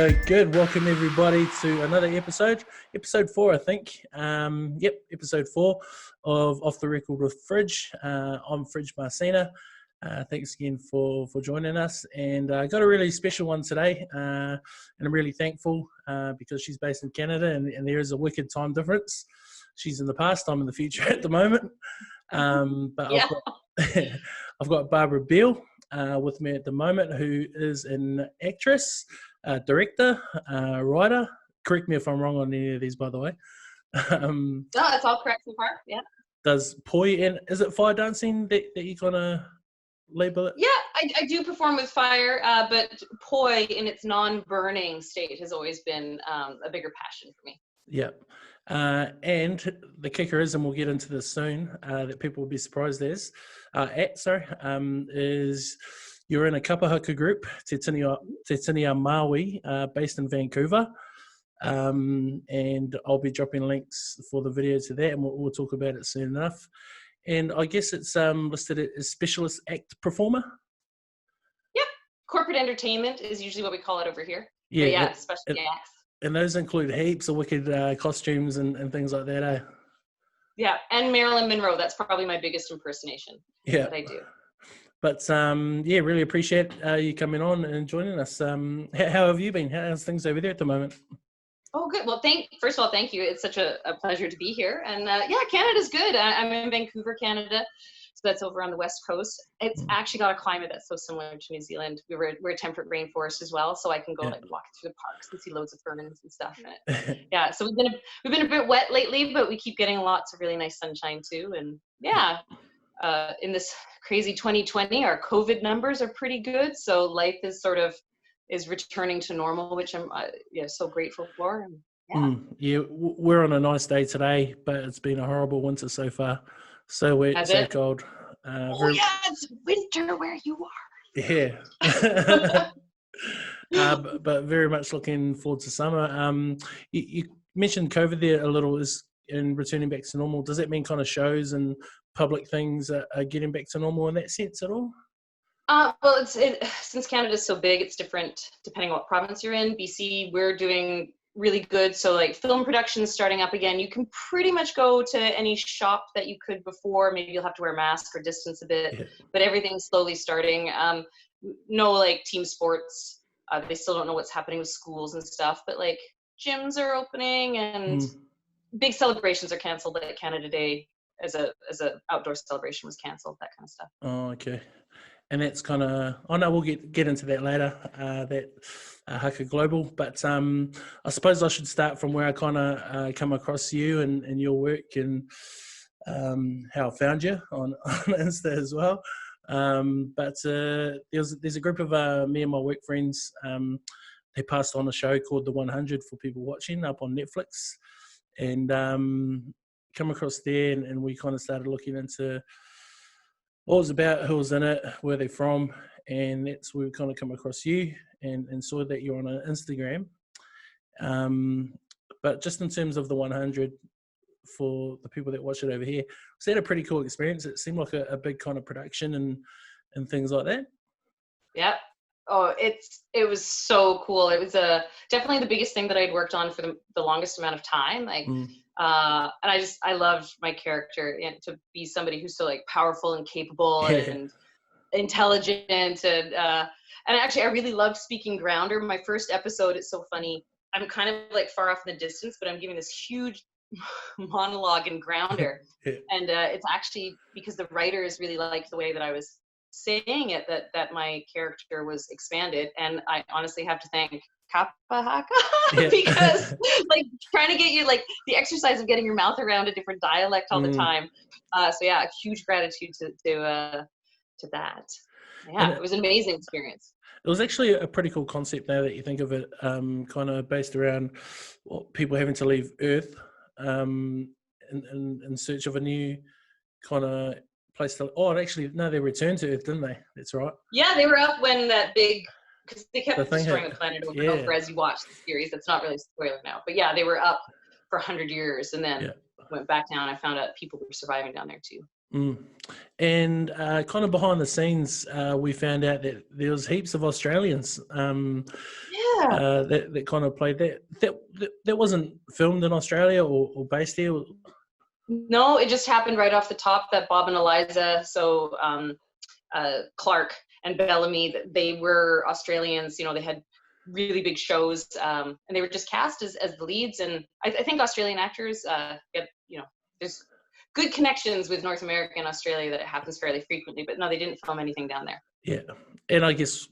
Good. Welcome everybody to another episode 4, I think. Episode 4 of Off the Record with Fridge. I'm Fridge Marcina. Thanks again for joining us. And I got a really special one today, and I'm really thankful because she's based in Canada, and there is a wicked time difference. She's in the past, I'm in the future at the moment. I've got Barbara Beall with me at the moment, who is an actress, director, writer. Correct me if I'm wrong on any of these, by the way. No, it's all correct so far. Yeah. Does poi and is it fire dancing that you kind of label it? Yeah, I do perform with fire, but poi in its non-burning state has always been a bigger passion for me. Yeah. And the kicker is, and we'll get into this soon, that people will be surprised is you're in a Kapa Haka group, Te Tini Maui, based in Vancouver. And I'll be dropping links for the video to that, and we'll talk about it soon enough. And I guess it's listed as specialist act performer. Yep. Corporate entertainment is usually what we call it over here. Yeah, specialty acts. And those include heaps of wicked costumes and things like that, eh? Yeah, and Marilyn Monroe. That's probably my biggest impersonation that I do. But really appreciate you coming on and joining us. How have you been? How's things over there at the moment? Oh, good. Well, first of all, thank you. It's such a pleasure to be here. And Canada's good. I'm in Vancouver, Canada. So that's over on the West Coast. It's actually got a climate that's so similar to New Zealand. We're a temperate rainforest as well, so I can go walk through the parks and see loads of ferns and stuff. Yeah, so we've been a bit wet lately, but we keep getting lots of really nice sunshine too. And in this crazy 2020, our COVID numbers are pretty good, so life is returning to normal, which I'm so grateful for. And, we're on a nice day today, but it's been a horrible winter so far. So wet, so cold. It's winter where you are. Yeah. But very much looking forward to summer. You mentioned COVID there a little, and returning back to normal. Does that mean kind of shows and public things are getting back to normal in that sense at all? Well, since Canada's so big, it's different depending on what province you're in. BC, we're doing really good. So like film production starting up again. You can pretty much go to any shop that you could before. Maybe you'll have to wear a mask or distance a bit, but everything's slowly starting. No like team sports. They still don't know what's happening with schools and stuff, but like gyms are opening and big celebrations are canceled. Like Canada Day as a outdoor celebration was canceled, that kind of stuff. Oh, okay. And that's kind of, we'll get into that later, that Haka Global. But I suppose I should start from where I kind of come across you and your work and how I found you on Insta as well. But there's a group of me and my work friends. They passed on a show called The 100 for people watching up on Netflix. And come across there and we kind of started looking into what it was about, who was in it, where they're from, and that's where we kind of come across you and saw that you're on an Instagram. But just in terms of the 100, for the people that watch it over here, was that a pretty cool experience? It seemed like a big kind of production and things like that. Yeah. Oh, it was so cool. It was definitely the biggest thing that I'd worked on for the longest amount of time. Like, and I loved my character, and to be somebody who's so like powerful and capable and intelligent, and actually I really loved speaking grounder. My first episode, it's so funny. I'm kind of like far off in the distance, but I'm giving this huge monologue in grounder, and it's actually because the writers really liked the way that I was saying it that my character was expanded, and I honestly have to thank Kapa Haka because like trying to get you like the exercise of getting your mouth around a different dialect all the time. A huge gratitude to that. Yeah, it was an amazing experience. It was actually a pretty cool concept now that you think of it, kind of based around people having to leave Earth in search of a new kind of place to. Oh, actually, no, they returned to Earth, didn't they? That's right. Yeah, they were up when that big, because they kept destroying the planet over and over as you watch the series. That's not really a spoiler now, but yeah, they were up for 100 years and then went back down. I found out people were surviving down there too. And kind of behind the scenes, we found out that there was heaps of Australians. that kind of played that wasn't filmed in Australia or based here. No, it just happened right off the top that Bob and Eliza, so Clark and Bellamy, they were Australians. They had really big shows, and they were just cast as the leads. And I think Australian actors get, there's good connections with North America and Australia that it happens fairly frequently. But no, they didn't film anything down there. Yeah, and I guess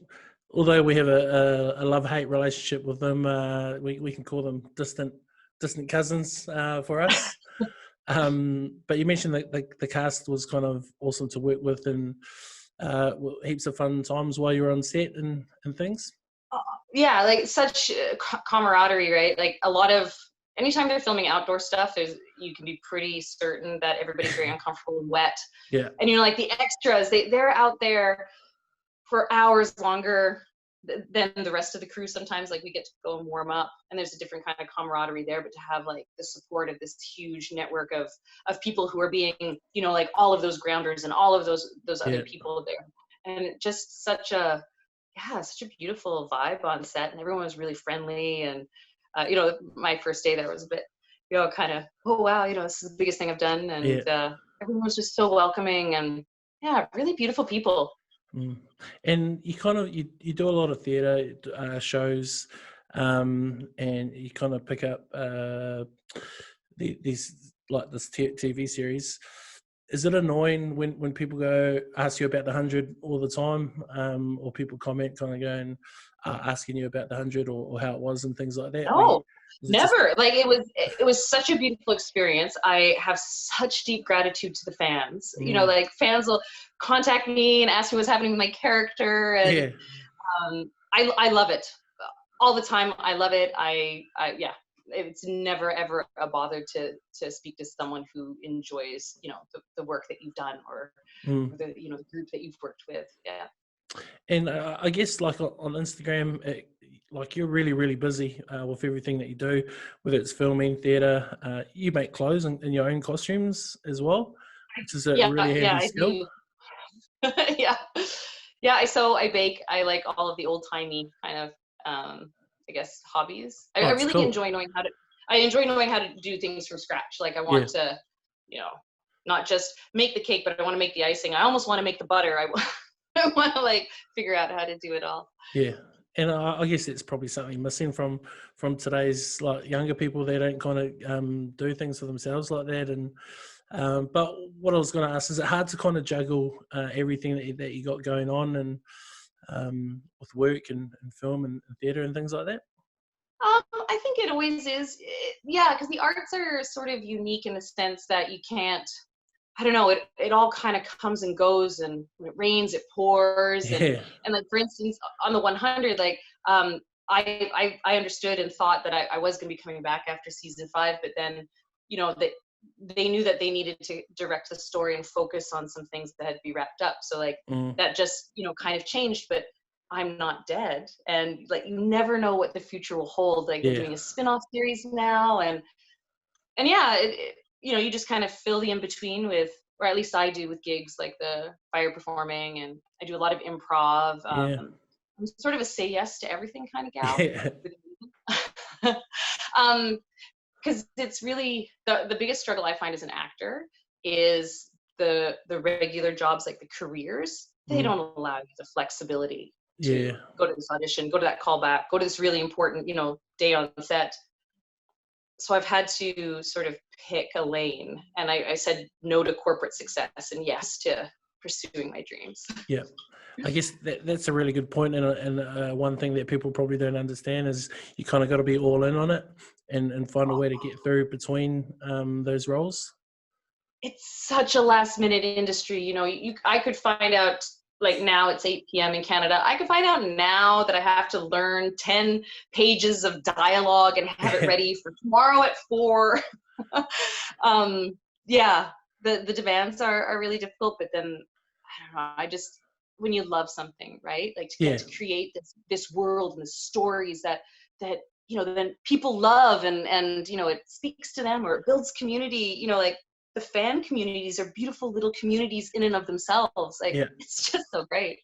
although we have a love-hate relationship with them, we can call them distant cousins for us. But you mentioned that the cast was kind of awesome to work with, and heaps of fun times while you were on set and things. Yeah, like such camaraderie, right? Like a lot of, anytime they're filming outdoor stuff, you can be pretty certain that everybody's very uncomfortable and wet. Yeah. And like the extras, they're out there for hours longer than the rest of the crew. Sometimes like we get to go and warm up, and there's a different kind of camaraderie there. But to have like the support of this huge network of people who are being, like all of those grounders and all of those other people there, and just such a beautiful vibe on set, and everyone was really friendly. And my first day there was a bit, kind of, oh wow, this is the biggest thing I've done, and everyone was just so welcoming, and really beautiful people. And you kind of you do a lot of theatre shows, and you kind of pick up these like this TV series. Is it annoying when people ask you about the 100 all the time, or people comment kind of going asking you about the 100 or how it was and things like that? No, never. Like it was such a beautiful experience. I have such deep gratitude to the fans. Like fans will contact me and ask me what's happening with my character, and I love it all the time. I love it. It's never ever a bother to speak to someone who enjoys the work that you've done, or the the group that you've worked with. And I guess like on Instagram, like you're really, really busy with everything that you do, whether it's filming, theatre. You make clothes in your own costumes as well, which is a really handy skill. I sew, I bake. I like all of the old-timey kind of, I guess, hobbies. I really enjoy knowing how to do things from scratch. Like I want to, not just make the cake, but I want to make the icing. I almost want to make the butter. I want to like figure out how to do it all. Yeah. And I guess it's probably something missing from today's like younger people. They don't kind of do things for themselves like that. And but what I was going to ask, is it hard to kind of juggle everything that you got going on, and with work and film and theatre and things like that? I think it always is. Because the arts are sort of unique in the sense that you can't, I don't know, it all kind of comes and goes, and when it rains, it pours. And like, for instance, on the 100, like, I understood and thought that I was going to be coming back after season 5, but then, that they knew that they needed to direct the story and focus on some things that had to be wrapped up. So like, that just, kind of changed, but I'm not dead. And like, you never know what the future will hold. Like they're doing a spin-off series now. And you just kind of fill the in-between with, or at least I do, with gigs like the fire performing, and I do a lot of improv. I'm sort of a say yes to everything kind of gal. Because it's really, the biggest struggle I find as an actor is the regular jobs, like the careers, they don't allow you the flexibility to go to this audition, go to that callback, go to this really important, day on set. So I've had to sort of pick a lane, and I said no to corporate success and yes to pursuing my dreams. Yeah, I guess that's a really good point, and one thing that people probably don't understand is you kind of got to be all in on it and find a way to get through between those roles. It's such a last minute industry. I could find out, like now it's 8 p.m. in Canada. I could find out now that I have to learn 10 pages of dialogue and have it ready for tomorrow at 4. The demands are really difficult, but then I don't know, when you love something, right? Like to get to create this world and the stories that then people love, and it speaks to them, or it builds community, like the fan communities are beautiful little communities in and of themselves. Like it's just so great.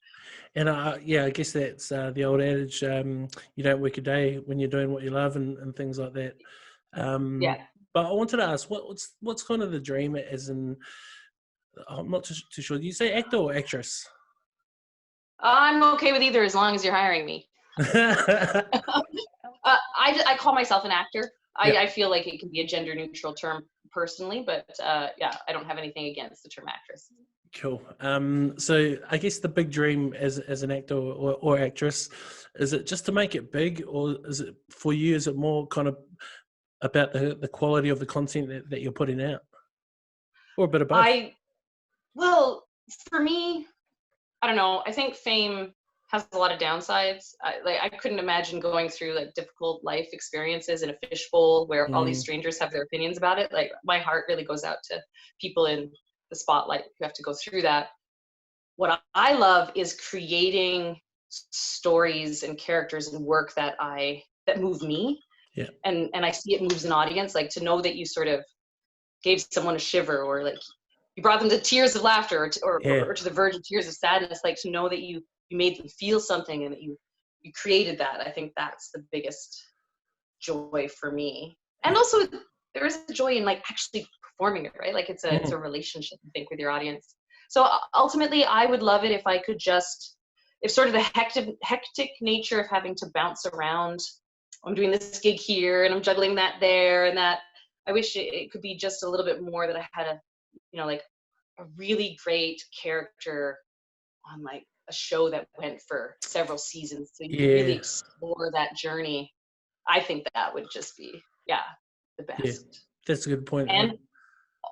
And yeah, I guess that's the old adage, you don't work a day when you're doing what you love and things like that. Yeah. But I wanted to ask, what's kind of the dream as in, I'm not too sure. Do you say actor or actress? I'm okay with either as long as you're hiring me. I call myself an actor. Yep. I feel like it can be a gender neutral term personally, but yeah, I don't have anything against the term actress. Cool. So I guess the big dream as an actor or actress, is it just to make it big, or is it for you? Is it more kind of about the quality of the content that you're putting out, or a bit of both? Well, for me, I don't know. I think fame has a lot of downsides. I couldn't imagine going through like difficult life experiences in a fishbowl where all these strangers have their opinions about it. Like my heart really goes out to people in the spotlight who have to go through that. What I love is creating stories and characters and work that move me. Yeah. And I see it moves an audience. Like to know that you sort of gave someone a shiver, or like you brought them to tears of laughter, or to the verge of tears of sadness. Like to know that you made them feel something and that you created that. I think that's the biggest joy for me. And also there is a joy in like actually performing it, right? Like it's a relationship, I think, with your audience. So ultimately I would love it if I could if sort of the hectic nature of having to bounce around, I'm doing this gig here and I'm juggling that there and that, I wish it could be just a little bit more that I had like a really great character on like a show that went for several seasons. So you really explore that journey. I think that would just be, the best. Yeah, that's a good point. And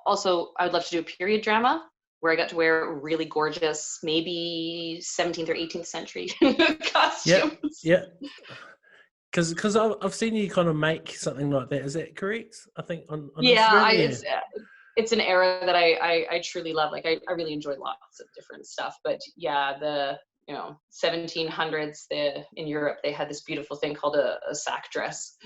also I would love to do a period drama where I got to wear really gorgeous, maybe 17th or 18th century costumes. Yeah. Because I've seen you kind of make something like that. Is that correct? I think on Instagram. It's an era that I truly love. Like I really enjoy lots of different stuff. But yeah, the 1700s in Europe, they had this beautiful thing called a sack dress,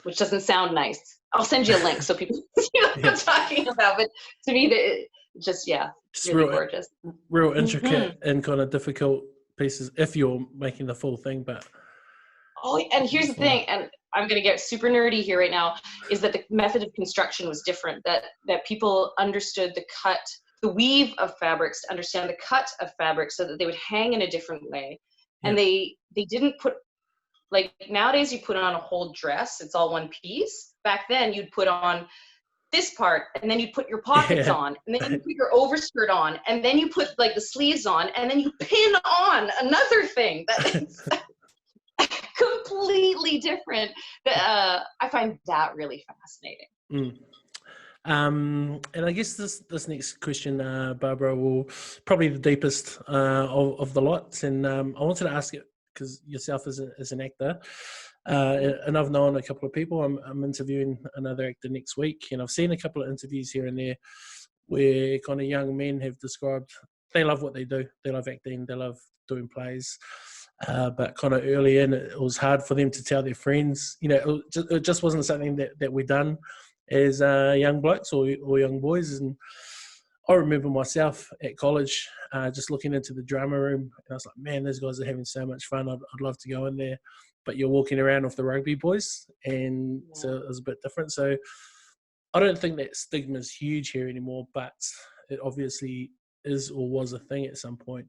which doesn't sound nice. I'll send you a link so people see what I'm talking about. But to me, just really gorgeous, real intricate and kind of difficult pieces if you're making the full thing. But and here's the thing, and I'm going to get super nerdy here right now, is that the method of construction was different, that people understood the weave of fabrics, to understand the cut of fabric so that they would hang in a different way. And they didn't put, like nowadays you put on a whole dress, it's all one piece. Back then you'd put on this part and then you put your pockets on and then you put your overskirt on and then you put like the sleeves on and then you pin on another thing that's completely different. I find that really fascinating. And I guess this next question, Barbara, will probably the deepest of the lots. And I wanted to ask it because yourself as an actor, and I've known a couple of people. I'm interviewing another actor next week, and I've seen a couple of interviews here and there where kind of young men have described they love what they do. They love acting. They love doing plays. But kind of early in, it was hard for them to tell their friends. It just wasn't something that we done as young blokes or young boys. And I remember myself at college just looking into the drama room, and I was like, man, those guys are having so much fun. I'd love to go in there. But you're walking around with the rugby boys, and so it was a bit different. So I don't think that stigma is huge here anymore, but it obviously is or was a thing at some point.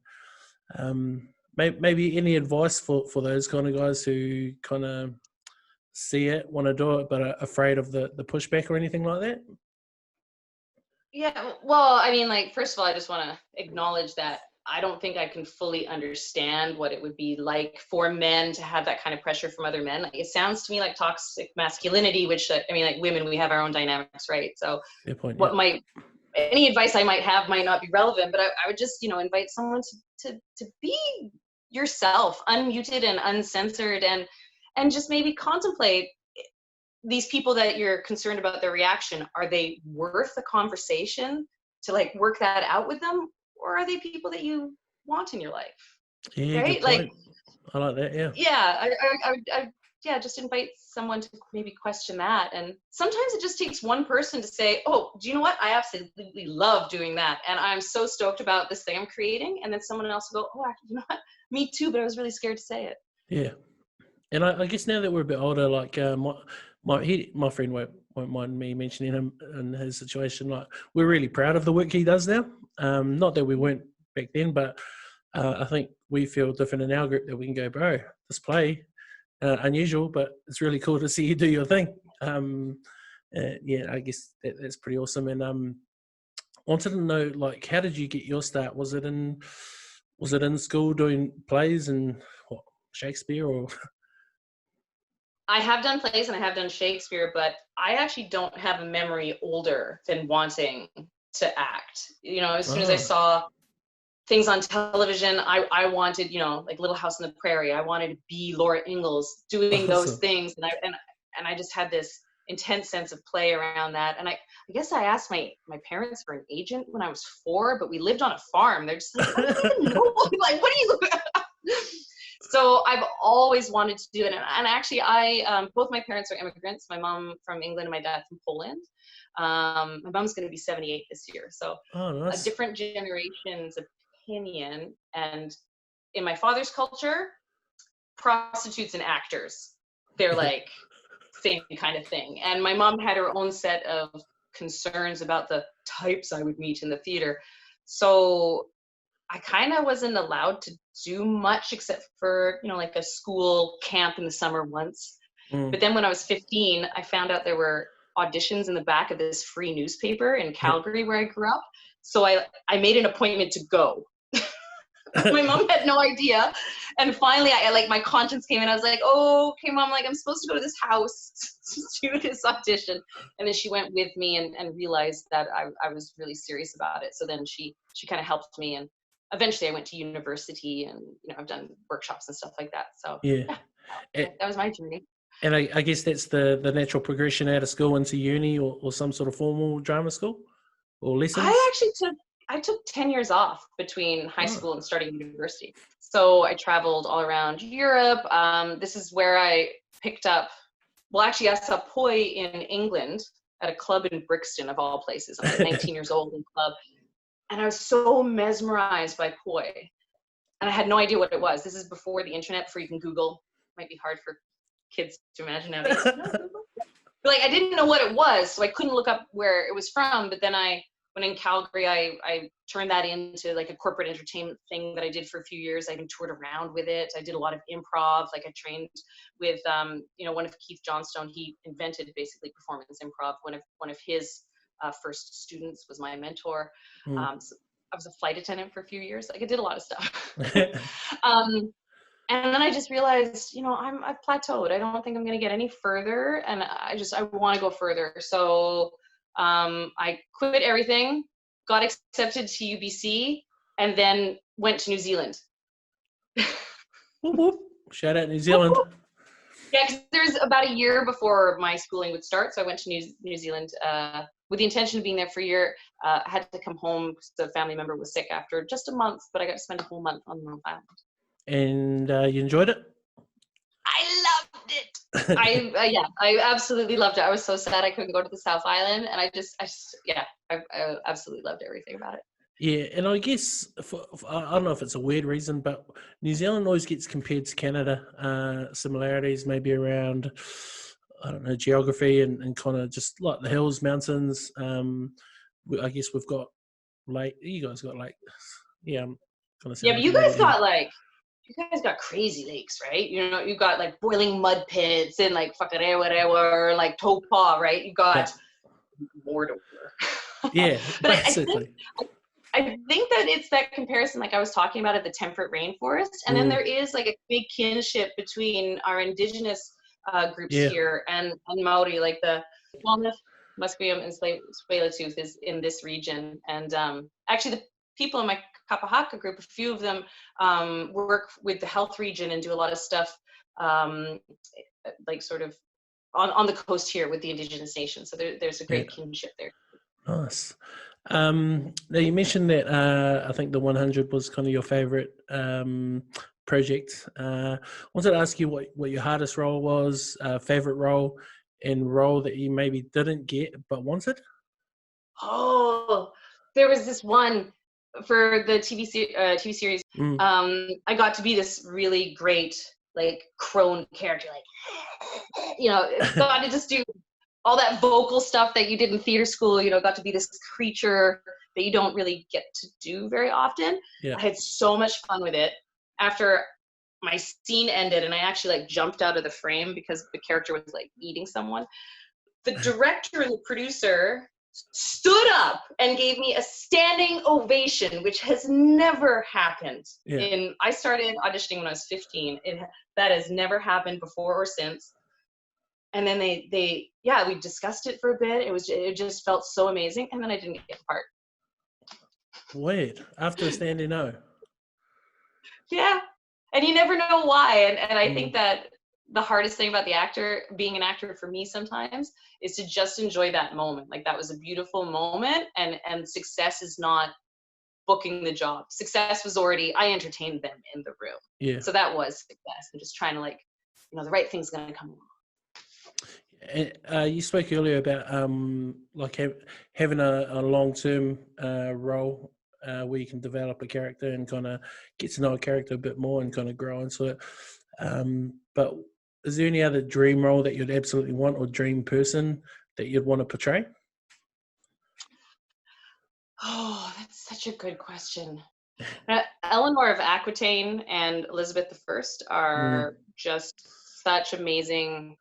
Maybe any advice for those kind of guys who kind of see it, want to do it, but are afraid of the pushback or anything like that? Yeah, well, I mean, like, first of all, I just want to acknowledge that I don't think I can fully understand what it would be like for men to have that kind of pressure from other men. Like, it sounds to me like toxic masculinity, which, I mean, like women, we have our own dynamics, right? So Fair point, any advice I might have might not be relevant, but I would just, invite someone to be yourself, unmuted and uncensored, and just maybe contemplate these people that you're concerned about their reaction. Are they worth a conversation to like work that out with them? Or are they people that you want in your life? Yeah, right? good point. I like that. Yeah. Yeah. just invite someone to maybe question that. And sometimes it just takes one person to say, oh, do you know what? I absolutely love doing that. And I'm so stoked about this thing I'm creating. And then someone else will go, oh, actually, you know what? Me too, but I was really scared to say it. Yeah. And I guess now that we're a bit older, like my friend won't mind me mentioning him and his situation. Like, we're really proud of the work he does now. Not that we weren't back then, but I think we feel different in our group that we can go, bro, this play, unusual, but it's really cool to see you do your thing. Yeah, I guess that's pretty awesome. And wanted to know, like, how did you get your start? Was it in school doing plays and what, Shakespeare or? I have done plays and I have done Shakespeare, but I actually don't have a memory older than wanting to act. You know, as soon as I saw things on television, I wanted, you know, like Little House on the Prairie. I wanted to be Laura Ingalls doing those things, and I just had this intense sense of play around that. And I guess I asked my parents for an agent when I was 4, but we lived on a farm. They're just like, I don't even know. Like, what are you? So I've always wanted to do it. And actually, both my parents are immigrants. My mom from England and my dad from Poland. My mom's going to be 78 this year. So nice. A different generation's opinion. And in my father's culture, prostitutes and actors, they're like same kind of thing. And my mom had her own set of concerns about the types I would meet in the theater. So I kind of wasn't allowed to do much except for, you know, like a school camp in the summer once. But then when I was 15, I found out there were auditions in the back of this free newspaper in Calgary where I grew up. So I made an appointment to go. My mom had no idea. And finally, I like, my conscience came in. I was like, oh, okay, Mom, like, I'm supposed to go to this house to do this audition. And then she went with me and realized that I was really serious about it. So then she kind of helped me. And eventually I went to university, and, you know, I've done workshops and stuff like that. So yeah, that was my journey. And I guess that's the natural progression out of school into uni or some sort of formal drama school or lessons? I took 10 years off between high school and starting university. So I traveled all around Europe. This is where I picked up, well, actually I saw Poi in England at a club in Brixton, of all places. I was 19 years old in club. And I was so mesmerized by Poi. And I had no idea what it was. This is before the internet, before you can Google. Might be hard for kids to imagine nowadays. But like, I didn't know what it was, so I couldn't look up where it was from. But then when in Calgary, I turned that into like a corporate entertainment thing that I did for a few years. I even toured around with it. I did a lot of improv. Like, I trained with, you know, one of Keith Johnstone. He invented basically performance improv. One of his first students was my mentor. So I was a flight attendant for a few years. Like, I did a lot of stuff. And then I just realized, you know, I've plateaued. I don't think I'm going to get any further. And I want to go further. So I quit everything, got accepted to UBC, and then went to New Zealand. Whoop, whoop. Shout out New Zealand. Yeah, because there's about a year before my schooling would start. So I went to New Zealand with the intention of being there for a year. I had to come home because a family member was sick after just a month, but I got to spend a whole month on the Island. And you enjoyed it? I loved it. I absolutely loved it. I was so sad I couldn't go to the South Island, and I absolutely loved everything about it. Yeah, and I guess, I don't know if it's a weird reason, but New Zealand always gets compared to Canada. Similarities maybe around, I don't know, geography and kind of just like the hills, mountains. I guess we've got lake. You guys got lake. Yeah, I'm kind of. Yeah, but you guys got crazy lakes, right? You know, you got like boiling mud pits and like whatever, like Taupo, right? You got more to work. Yeah, but basically. I think that it's that comparison, like I was talking about, at the temperate rainforest, and then there is like a big kinship between our indigenous groups here and Maori, like the Wellness, Musqueam, and Tsleil-Waututh is in this region, and actually the people in my Kapa Haka group, a few of them work with the health region and do a lot of stuff like sort of on the coast here with the indigenous nations. So there's a great kinship there. Nice. Now you mentioned that I think the 100 was kind of your favorite project. I wanted to ask you what your hardest role was, favorite role, and role that you maybe didn't get but wanted. Oh, there was this one for the TV series. Mm. I got to be this really great like crone character, like got to just do all that vocal stuff that you did in theater school. Got to be this creature that you don't really get to do very often. Yeah. I had so much fun with it. After my scene ended and I actually like jumped out of the frame because the character was like eating someone, the director and the producer stood up and gave me a standing ovation, which has never happened. Yeah. I started auditioning when I was 15. That has never happened before or since. And then we discussed it for a bit. It just felt so amazing. And then I didn't get the part. Weird. After a standing O. Yeah. And you never know why. And I think that the hardest thing about being an actor for me sometimes is to just enjoy that moment. Like that was a beautiful moment, and success is not booking the job. Success was already, I entertained them in the room. Yeah. So that was success, and just trying to the right thing's going to come along. You spoke earlier about having a long-term role where you can develop a character and kind of get to know a character a bit more and kind of grow into it. But is there any other dream role that you'd absolutely want, or dream person that you'd want to portray? Oh, that's such a good question. Eleanor of Aquitaine and Elizabeth I are just such amazing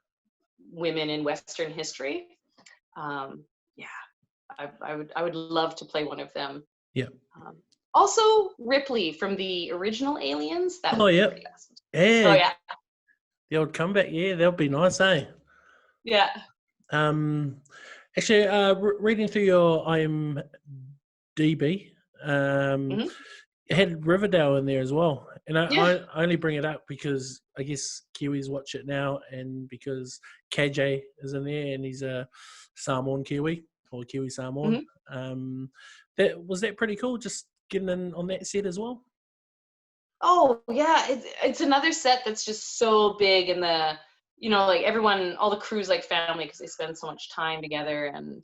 women in Western history. I would love to play one of them. Yeah. Also, Ripley from the original Aliens. That would be pretty awesome. Yeah. Oh yeah. The old comeback. Yeah, that would be nice, eh? Yeah. Actually, reading through your IMDb, it had Riverdale in there as well. And I only bring it up because I guess Kiwis watch it now, and because KJ is in there and he's a Samoan Kiwi, or Kiwi Samoan. Was that pretty cool, just getting in on that set as well? Oh yeah, it's another set that's just so big, and like everyone, all the crew's like family because they spend so much time together. And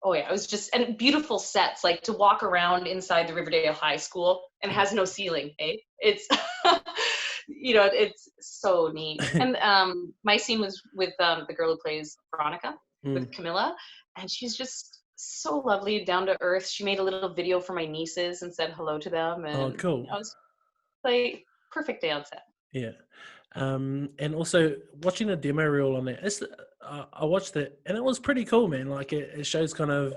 it was just, and beautiful sets, like to walk around inside the Riverdale High School, and it has no ceiling, eh? It's it's so neat. And my scene was with the girl who plays Veronica, with Camilla, and she's just so lovely, down to earth. She made a little video for my nieces and said hello to them, and cool. I was like, perfect day on set. Yeah. And also watching a demo reel on that, I watched it and it was pretty cool, man. Like it shows kind of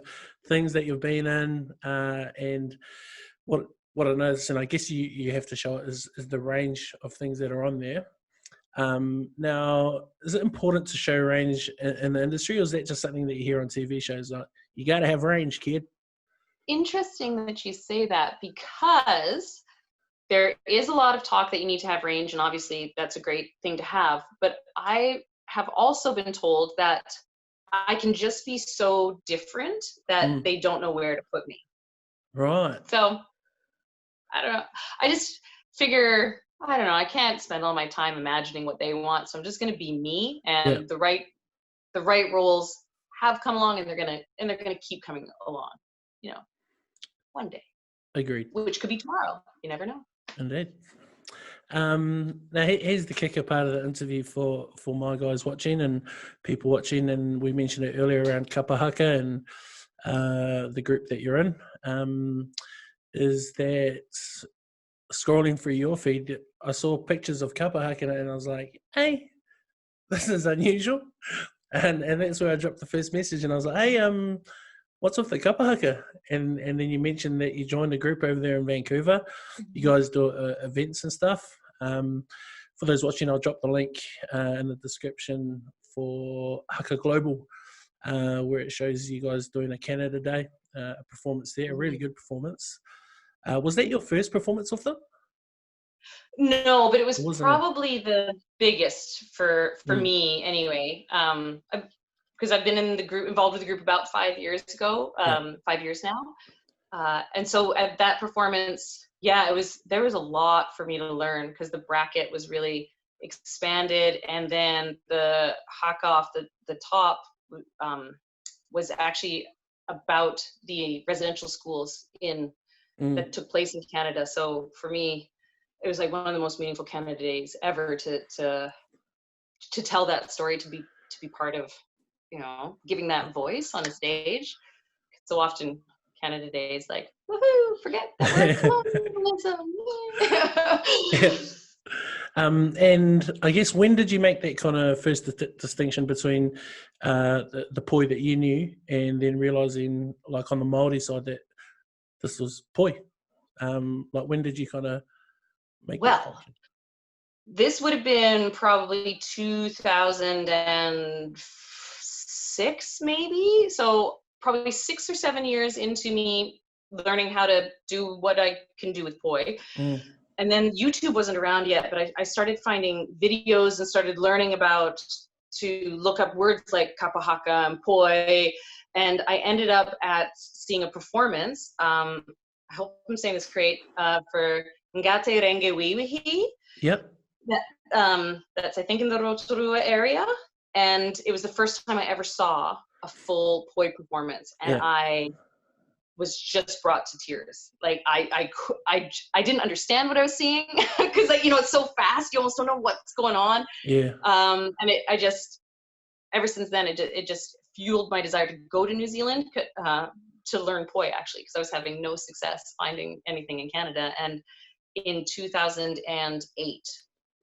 things that you've been in, and what I noticed, and I guess you have to show it, is the range of things that are on there. Now, is it important to show range in the industry, or is that just something that you hear on TV shows? Like, you got to have range, kid. Interesting that you say that, because there is a lot of talk that you need to have range, and obviously that's a great thing to have. But I have also been told that I can just be so different that they don't know where to put me. Right. So I don't know. I just figure, I don't know, I can't spend all my time imagining what they want. So I'm just going to be me, and the right roles have come along, and they're going to keep coming along, one day. Agreed. Which could be tomorrow. You never know. Indeed. Now here's the kicker part of the interview for my guys watching and people watching, and we mentioned it earlier around Kapa Haka and the group that you're in, is that scrolling through your feed, I saw pictures of Kapa Haka and I was like, hey, this is unusual, and that's where I dropped the first message, and I was like, hey, what's with the Kapa Haka? And then you mentioned that you joined a group over there in Vancouver. You guys do events and stuff. For those watching, I'll drop the link in the description for Haka Global, where it shows you guys doing a Canada Day, a performance there, a really good performance. Was that your first performance with them? No, but it was probably the biggest for me anyway. Because I've been involved with the group about 5 years ago, 5 years now. And so at that performance, yeah, there was a lot for me to learn because the bracket was really expanded, and then the haka off the top was actually about the residential schools that took place in Canada. So for me, it was like one of the most meaningful Canada Days ever to tell that story, to be part of, giving that voice on a stage. So often Canada Day is like, woohoo, forget that we're colonialism. And I guess, when did you make that kind of first distinction between the poi that you knew, and then realizing, like, on the Maori side, that this was poi? Like, when did you kind of make that Well, connection? this would have been probably 2006, maybe. So probably 6 or 7 years into me learning how to do what I can do with poi. And then YouTube wasn't around yet, but I started finding videos and started learning to look up words like Kapa, Haka, and poi. And I ended up at seeing a performance. I hope I'm saying this correct, for Ngate Renge Wiwihi. Yep. That's, I think, in the Rotorua area. And it was the first time I ever saw a full poi performance. And I was just brought to tears. Like, I didn't understand what I was seeing because, like, it's so fast, you almost don't know what's going on. Yeah. And I just, ever since then, it just fueled my desire to go to New Zealand to learn poi, actually, because I was having no success finding anything in Canada. And in 2008,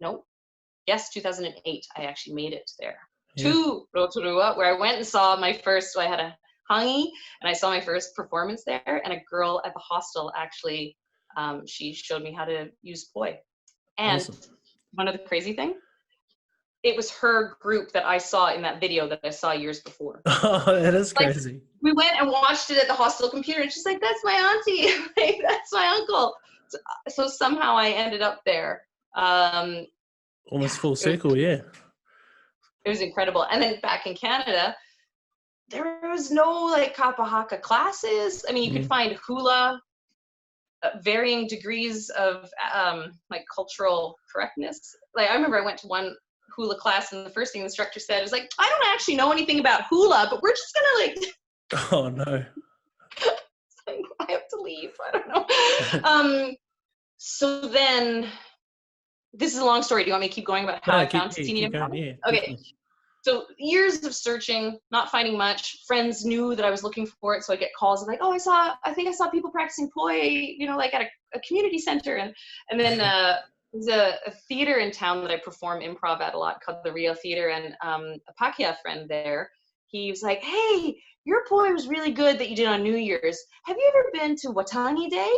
2008, I actually made it there to Rotorua, where I went and saw my first. So I had a hangi, and I saw my first performance there. And a girl at the hostel actually, she showed me how to use poi. And awesome. One of the crazy things, it was her group that I saw in that video that I saw years before. Oh, that is crazy. We went and watched it at the hostel computer, and she's like, "That's my auntie, like, that's my uncle." So somehow I ended up there. Almost full circle, yeah. It was incredible. And then back in Canada, there was no like Kapa Haka classes. I mean, you could find hula, varying degrees of like cultural correctness. Like, I remember I went to one hula class, and the first thing the instructor said was like, "I don't actually know anything about hula, but we're just gonna like." Oh no. I have to leave. I don't know. So then, this is a long story. Do you want me to keep going about how I found Te Tini? Yeah, okay. Definitely. So years of searching, not finding much. Friends knew that I was looking for it, so I get calls like, "Oh, I think I saw people practicing poi, like at a community center." And then there's a theater in town that I perform improv at a lot called the Rio Theater, and a Pakeha friend there, he was like, "Hey, your poi was really good that you did on New Year's. Have you ever been to Watangi Day?"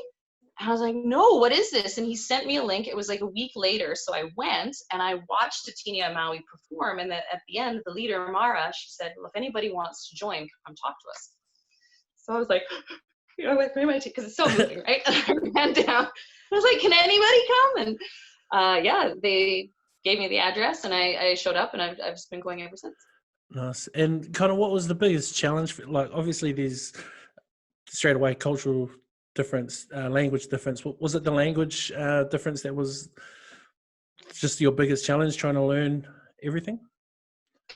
And I was like, "No, what is this?" And he sent me a link. It was like a week later. So I went and I watched Te Tini on Maui perform. And at the end, the leader, Mara, she said, "Well, if anybody wants to join, come talk to us." So I was like, like, where am I? Because it's so moving, right? And I ran down. I was like, "Can anybody come?" And they gave me the address, and I showed up, and I've just been going ever since. Nice. And kind of, what was the biggest challenge? Like, obviously there's straight away cultural difference, language difference. Was it the language difference that was just your biggest challenge, trying to learn everything?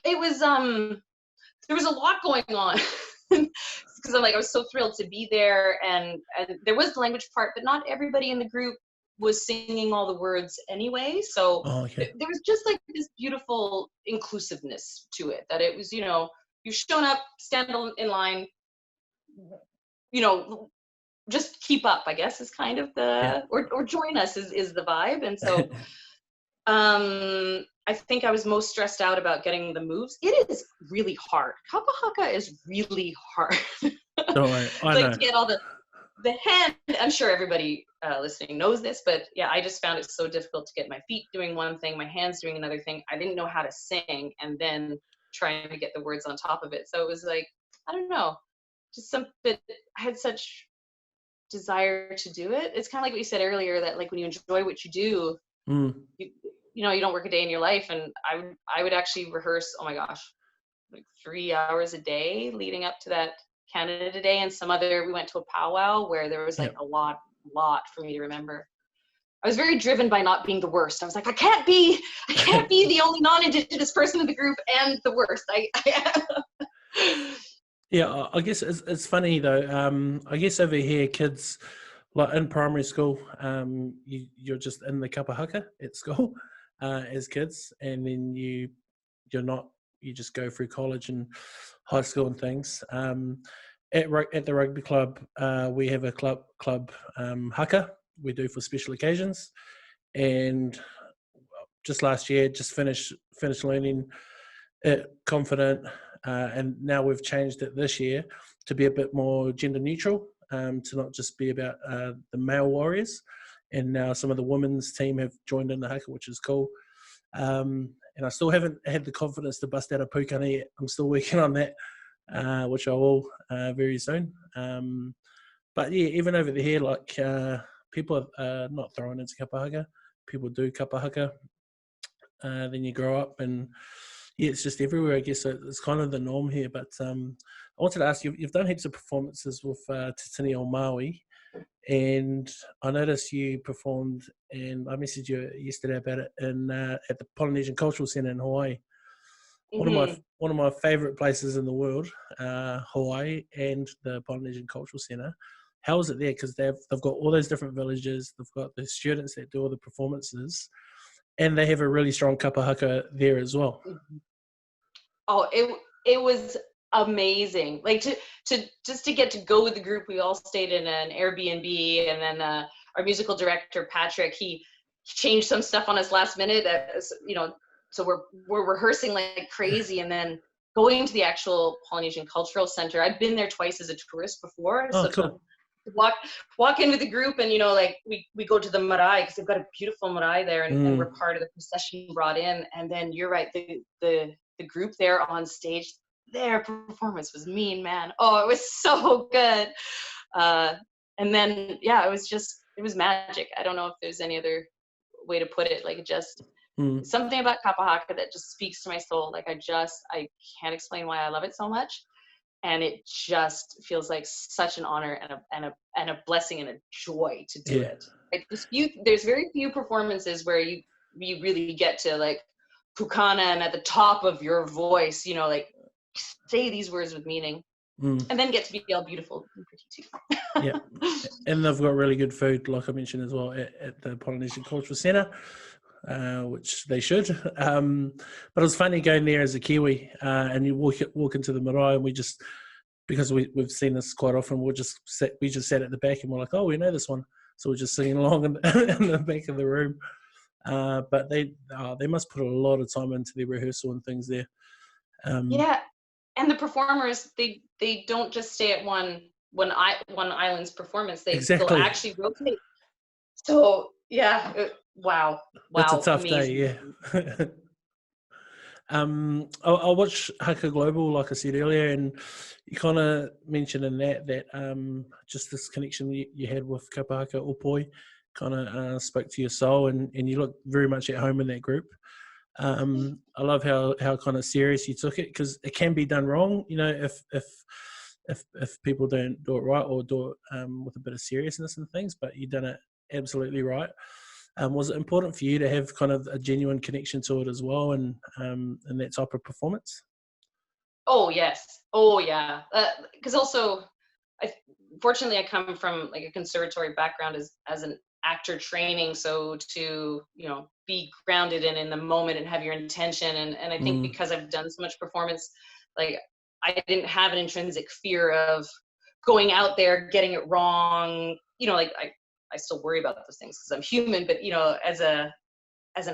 It was there was a lot going on because I was so thrilled to be there, and there was the language part, but not everybody in the group was singing all the words anyway. So there was just like this beautiful inclusiveness to it, that it was, you've shown up, stand in line, just keep up, I guess, is kind of the, or join us is the vibe. And so I think I was most stressed out about getting the moves. It is really hard. Kapa Haka is really hard. Don't worry, I know. To get all the hand, I'm sure everybody listening knows this, but yeah, I just found it so difficult to get my feet doing one thing, my hands doing another thing. I didn't know how to sing, and then trying to get the words on top of it. So it was like, I don't know, just something. I had such desire to do it. It's kind of like what you said earlier, that like when you enjoy what you do, you don't work a day in your life. And I would actually rehearse, oh my gosh, like 3 hours a day leading up to that Canada Day. And we went to a powwow where there was like a lot lot for me to remember. I was very driven by not being the worst. I was like, I can't be the only non-Indigenous person in the group and the worst. Yeah, I guess it's funny though. I guess over here, kids, like in primary school, you're just in the Kapa Haka at school as kids, and then you're not. You just go through college and high school and things. At the rugby club, we have a club Haka we do for special occasions, and just last year, just finished learning it, confident, and now we've changed it this year to be a bit more gender neutral, to not just be about the male warriors. And now some of the women's team have joined in the Haka, which is cool. And I still haven't had the confidence to bust out a pukana yet. I'm still working on that, which I will very soon. But yeah, even over here, like people are not throwing into Kapa Haka. People do Kapa Haka. Then you grow up, and yeah, it's just everywhere. I guess it's kind of the norm here. But I wanted to ask you, you've done heaps of performances with Te Tini on Maui, and I noticed you performed, and I messaged you yesterday about it in at the Polynesian Cultural Centre in Hawaii. Mm-hmm. One of my favourite places in the world, Hawaii, and the Polynesian Cultural Centre. How is it there? Because they've got all those different villages. They've got the students that do all the performances, and they have a really strong Kapa Haka there as well. Oh, it was amazing. Like to get to go with the group. We all stayed in an Airbnb, and then our musical director Patrick, he changed some stuff on us last minute. So we're rehearsing like crazy, and then going to the actual Polynesian Cultural Center. I've been there twice as a tourist before. Oh, so cool. Walk in with the group, and like we go to the marae, because they've got a beautiful marae there, and we're part of the procession brought in. And then you're right, the group there on stage, their performance was mean, man. Oh, it was so good. And then yeah, it was magic. I don't know if there's any other way to put it. Like, just something about Kapa Haka that just speaks to my soul. Like, I can't explain why I love it so much. And it just feels like such an honor and a blessing and a joy to do it. Like, there's very few performances where you really get to like pukana and at the top of your voice, like say these words with meaning, and then get to be all beautiful and pretty too. Yeah, and they've got really good food, like I mentioned as well, at the Polynesian Cultural Centre. Which they should. But it was funny going there as a Kiwi, and you walk into the marae, and we just, because we've seen this quite often, we just sat at the back, and we're like, oh, we know this one, so we're just singing along in the back of the room. But they must put a lot of time into their rehearsal and things there. Yeah, and the performers, they don't just stay at one island's performance. They'll actually rotate. So yeah. Wow. That's a tough amazing. day, yeah. I watched Haka Global, like I said earlier, and you kind of mentioned in that just this connection you had with Kapa Haka Opoi kind of spoke to your soul, and you look very much at home in that group. I love how kind of serious you took it, because it can be done wrong, if people don't do it right, or do it with a bit of seriousness and things, but you've done it absolutely right. Was it important for you to have kind of a genuine connection to it as well, and that type of performance? Oh yes. Oh yeah. Because also, fortunately, I come from like a conservatory background as an actor training, so to be grounded in the moment and have your intention, and I think because I've done so much performance, like I didn't have an intrinsic fear of going out there getting it wrong. Like I still worry about those things because I'm human, but as an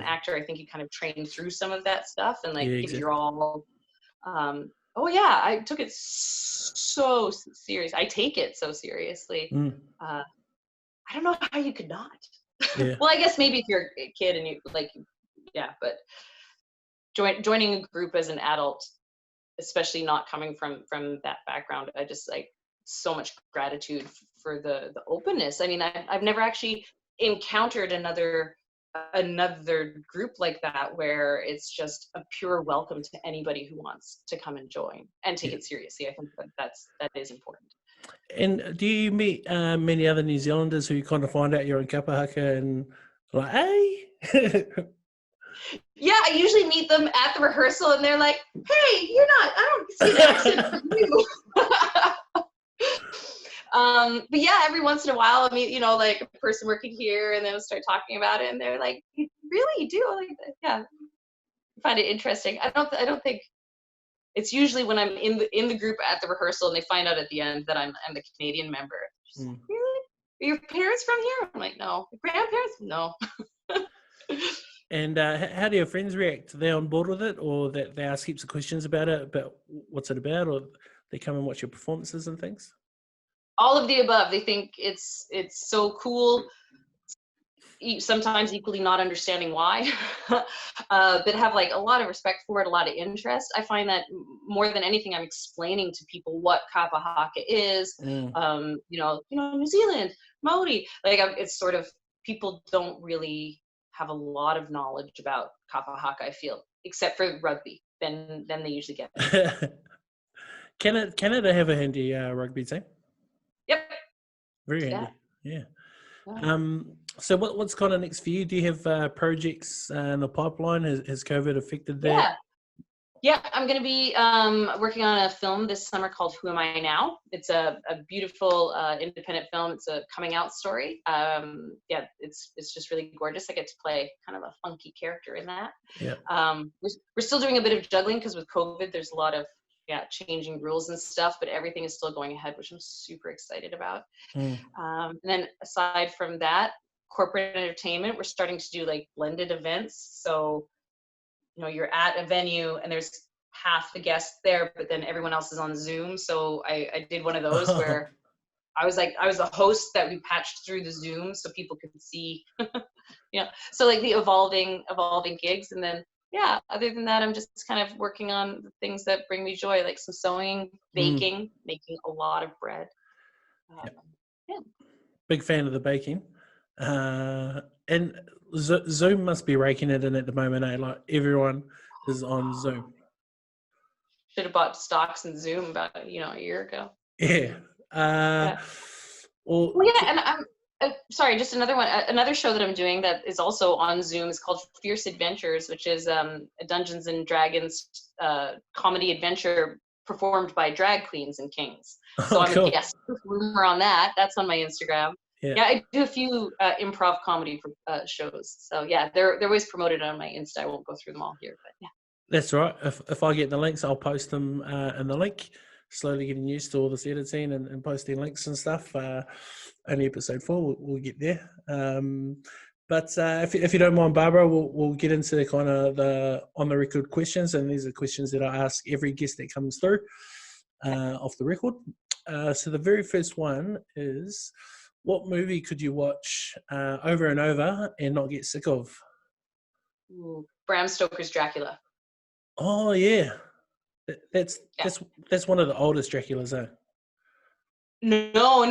actor, I think you kind of train through some of that stuff, and like give your all. Oh yeah, I took it so serious. I take it so seriously. I don't know how you could not. Yeah. Well, I guess maybe if you're a kid and you like, yeah, but joining a group as an adult, especially not coming from that background, I just like so much gratitude for the openness. I mean, I've never actually encountered another group like that where it's just a pure welcome to anybody who wants to come and join and take it seriously. I think that is important. And do you meet many other New Zealanders who you kind of find out you're in Kapa Haka and like, hey? Yeah, I usually meet them at the rehearsal, and they're like, "Hey, I don't see an accent from you." But yeah, every once in a while, I meet, like a person working here, and they'll start talking about it, and they're like, "You really do?" Like, yeah, I find it interesting. I don't think it's usually when I'm in the group at the rehearsal, and they find out at the end that I'm the Canadian member. Just like, really? Are your parents from here? I'm like, no. Grandparents? No. And how do your friends react? Are they on board with it, or that they ask heaps of questions about what's it about, or they come and watch your performances and things? All of the above. They think it's so cool. Sometimes equally not understanding why, but have like a lot of respect for it, a lot of interest. I find that more than anything, I'm explaining to people what Kapa Haka is. New Zealand, Maui. Like it's sort of, people don't really have a lot of knowledge about Kapa Haka, I feel, except for rugby. Then they usually get it. Canada have a handy rugby team? Yep. Very handy. Yeah. So what's kind of next for you? Do you have projects in the pipeline? Has COVID affected that? Yeah, I'm going to be working on a film this summer called Who Am I Now? It's a beautiful independent film. It's a coming out story. It's just really gorgeous. I get to play kind of a funky character in that. Yeah. We're still doing a bit of juggling because with COVID, there's a lot of changing rules and stuff, but everything is still going ahead, which I'm super excited about. And then aside from that, corporate entertainment, we're starting to do like blended events. So, you're at a venue and there's half the guests there, but then everyone else is on Zoom. So I did one of those where I was the host that we patched through the Zoom so people could see, so like the evolving gigs. And then, other than that, I'm just kind of working on the things that bring me joy, like some sewing, baking, making a lot of bread. Big fan of the baking. And Zoom must be raking it in at the moment, eh? Like everyone is on Zoom. Should have bought stocks in Zoom about a year ago. Yeah. And I'm sorry, just another one. Another show that I'm doing that is also on Zoom is called Fierce Adventures, which is a Dungeons and Dragons comedy adventure performed by drag queens and kings. So I'm a guest performer on that. That's on my Instagram. Yeah, I do a few improv comedy shows. So yeah, they're always promoted on my Insta. I won't go through them all here, but yeah. That's right. If I get the links, I'll post them in the link. Slowly getting used to all this editing and posting links and stuff. Only episode 4, we'll get there. But if you don't mind, Barbara, we'll get into kind of the on the record questions, and these are questions that I ask every guest that comes through off the record. So the very first one is, what movie could you watch over and over and not get sick of? Bram Stoker's Dracula. Oh yeah, that's one of the oldest Draculas, eh? No.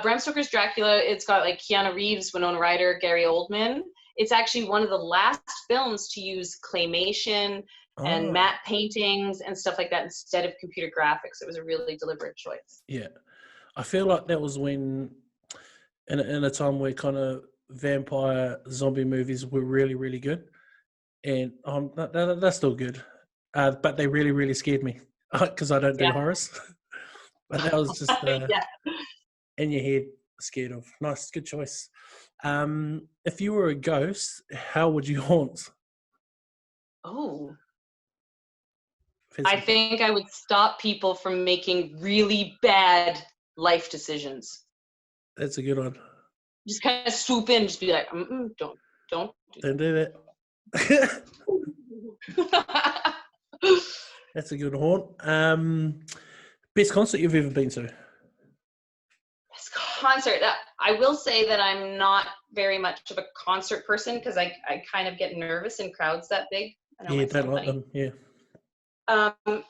Bram Stoker's Dracula. It's got like Keanu Reeves, Winona Ryder, Gary Oldman. It's actually one of the last films to use claymation and matte paintings and stuff like that instead of computer graphics. It was a really deliberate choice. Yeah, I feel like that was when, in a time where kind of vampire zombie movies were really, really good, and they're still good, but they really, really scared me because I don't do horrors. But that was just in your head, scared of. Nice, good choice. If you were a ghost, how would you haunt? Oh, I think I would stop people from making really bad life decisions. That's a good one. Just kind of swoop in, just be like, don't do that. That's a good haunt. Best concert you've ever been to? Best concert. I will say that I'm not very much of a concert person because I kind of get nervous in crowds that big. Yeah, don't like them. Yeah. The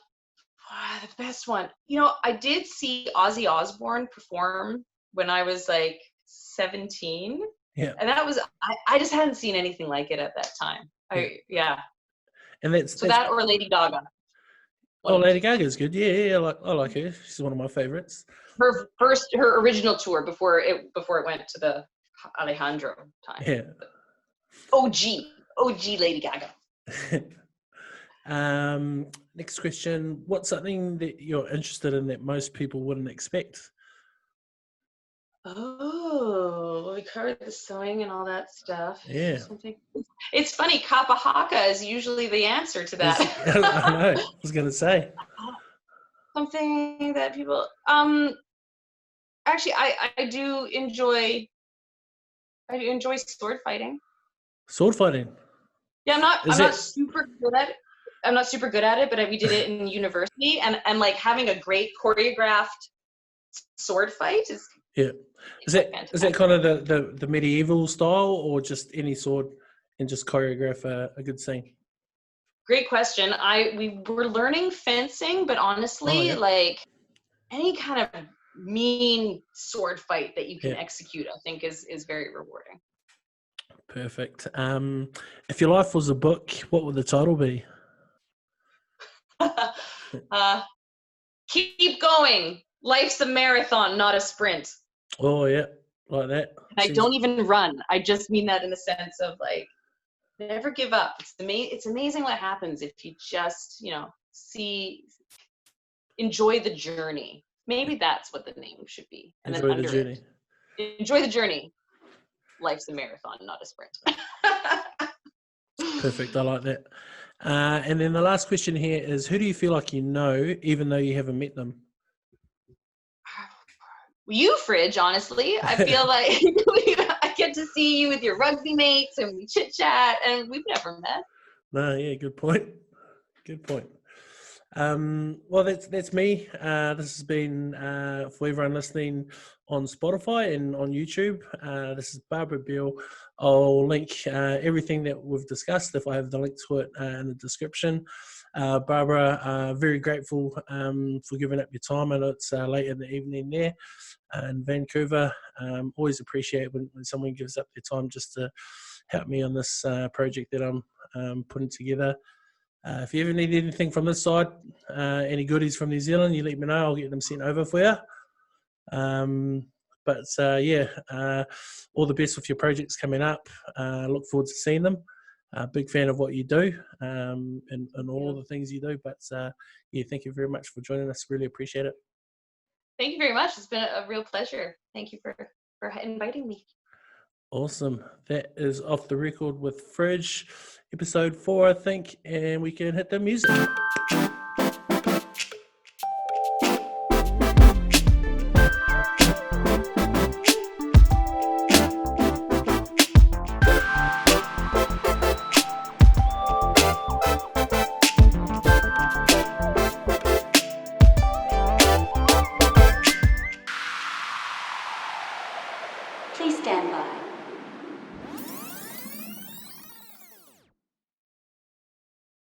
best one. I did see Ozzy Osbourne perform when I was like 17. Yeah. And that was, I just hadn't seen anything like it at that time. And that's that or Lady Gaga. Oh, Lady Gaga's good. Yeah, I like her. She's one of my favorites. Her original tour before it went to the Alejandro time. Yeah. OG Lady Gaga. Next question. What's something that you're interested in that most people wouldn't expect? Oh, we covered the sewing and all that stuff. Yeah. Something. It's funny, Kapa Haka is usually the answer to that. I know. I was going to say. Something that people actually I do enjoy sword fighting. Sword fighting. Yeah, I'm not super good at it. I'm not super good at it, but we did it in university, and like having a great choreographed sword fight is Is that kind of the medieval style, or just any sword and just choreograph a good scene? Great question. We were learning fencing, but honestly, like any kind of mean sword fight that you can execute, I think is very rewarding. Perfect. If your life was a book, what would the title be? Keep going. Life's a marathon, not a sprint. Oh yeah, like that. I don't even run. I just mean that in the sense of like, never give up. It's amazing what happens if you just, enjoy the journey. Maybe that's what the name should be. And enjoy the journey. Enjoy the journey. Life's a marathon, not a sprint. Perfect. I like that. And then the last question here is, who do you feel like you know, even though you haven't met them? You, Fridge, honestly. I feel like I get to see you with your rugby mates and we chit chat, and we've never met. No, yeah, good point. Good point. Well, that's me. This has been for everyone listening on Spotify and on YouTube. This is Barbara Beall. I'll link everything that we've discussed if I have the link to it in the description. Barbara, very grateful for giving up your time. I know it's late in the evening there in Vancouver. Always appreciate when someone gives up their time just to help me on this project that I'm putting together. If you ever need anything from this side, any goodies from New Zealand, you let me know. I'll get them sent over for you. All the best with your projects coming up. Look forward to seeing them. Big fan of what you do and all the things you do. But thank you very much for joining us. Really appreciate it. Thank you very much. It's been a real pleasure. Thank you for inviting me. Awesome. That is Off the Record with Fridge, episode 4, I think, and we can hit the music. Please stand by.